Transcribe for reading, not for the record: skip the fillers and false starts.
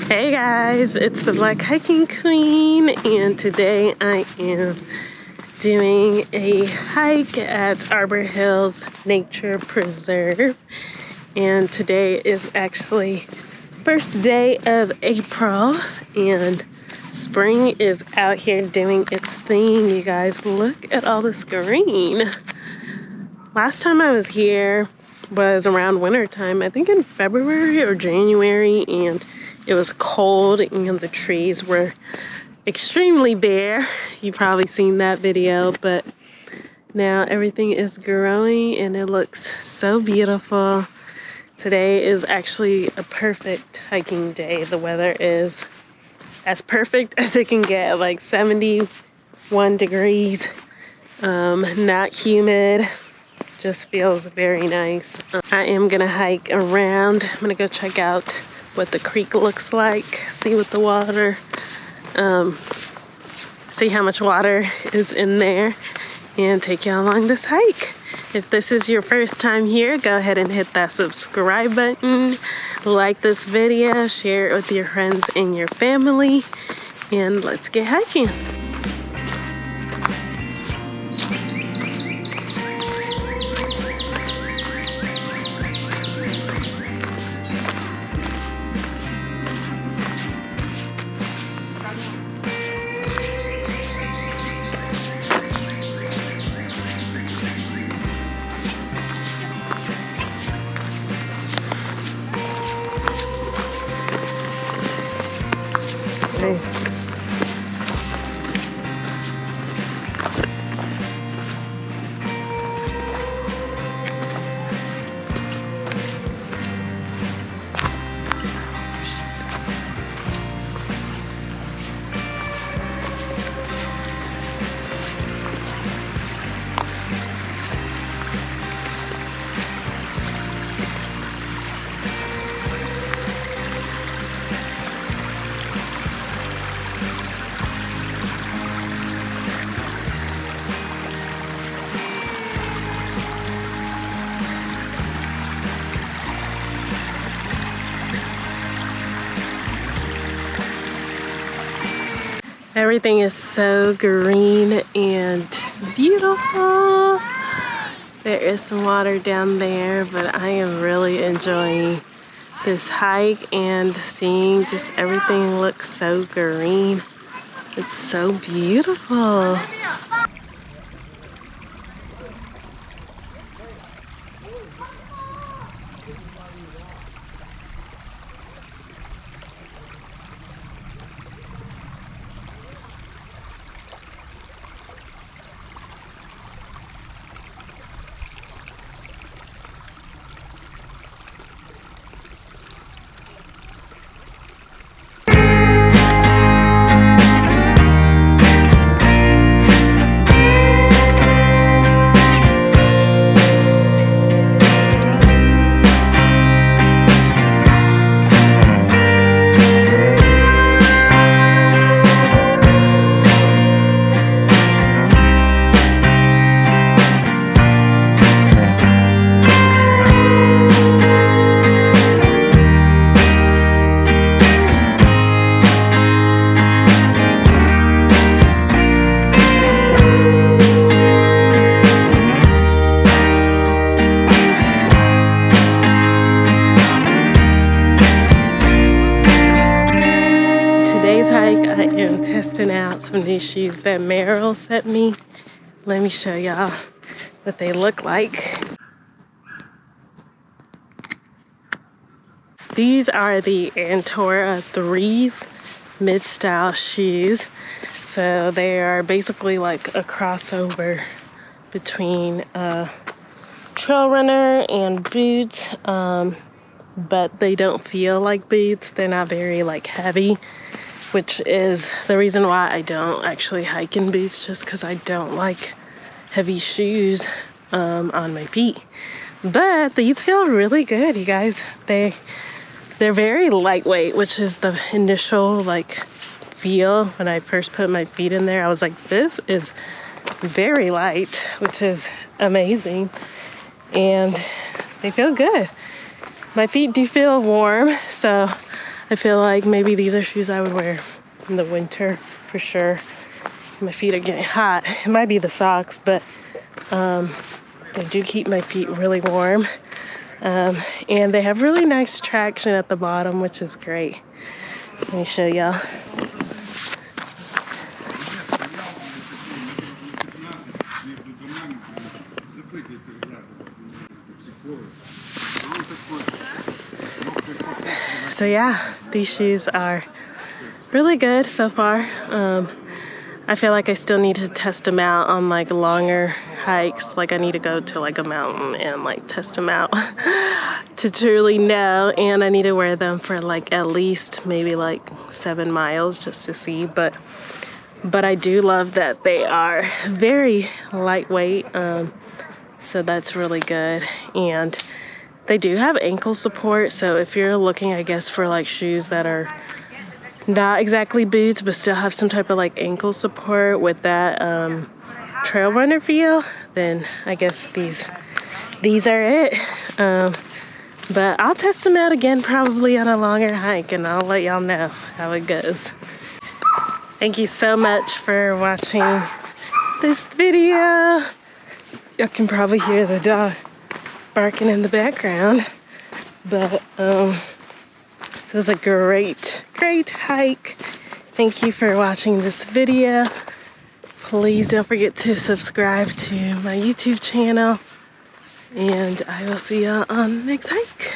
Hey guys, it's the Black Hiking Queen, and today I am doing a hike at Arbor Hills Nature Preserve. And today is actually first day of April, and spring is out here doing its thing. You guys, look at all this green. Last time I was here was around winter time, I think in February or January, and it was cold and the trees were extremely bare. You've probably seen that video, but now everything is growing and it looks so beautiful. Today is actually a perfect hiking day. The weather is as perfect as it can get, like 71 degrees, not humid, just feels very nice. I am gonna hike around. I'm gonna go check out what the creek looks like, see what the water, see how much water is in there, and take you along this hike. If this is your first time here, go ahead and hit that subscribe button, like this video, share it with your friends and your family, and let's get hiking. Everything is so green and beautiful. There is some water down there, but I am really enjoying this hike and seeing just everything look so green. It's so beautiful. I am testing out some new shoes that Meryl sent me. Let me show y'all what they look like. These are the Antora 3s mid-style shoes. So they are basically like a crossover between a trail runner and boots, but they don't feel like boots. They're not very like heavy, which is the reason why I don't actually hike in boots, just because I don't like heavy shoes on my feet. But these feel really good, you guys. They're very lightweight, which is the initial like feel when I first put my feet in there. I was like, this is very light, which is amazing, and they feel good. My feet do feel warm, so I feel like maybe these are shoes I would wear in the winter for sure. My feet are getting hot. It might be the socks, but they do keep my feet really warm. And they have really nice traction at the bottom, which is great. Let me show y'all. So yeah, these shoes are really good so far. I feel like I still need to test them out on like longer hikes. Like I need to go to like a mountain and like test them out to truly know. And I need to wear them for like at least maybe like 7 miles just to see. But I do love that they are very lightweight. So that's really good. And they do have ankle support. So if you're looking, I guess, for like shoes that are not exactly boots, but still have some type of like ankle support with that trail runner feel, then I guess these are it. But I'll test them out again probably on a longer hike, and I'll let y'all know how it goes. Thank you so much for watching this video. Y'all can probably hear the dog barking in the background, but this was a great hike. Thank you for watching this video. Please don't forget to subscribe to my YouTube channel, and I will see y'all on the next hike.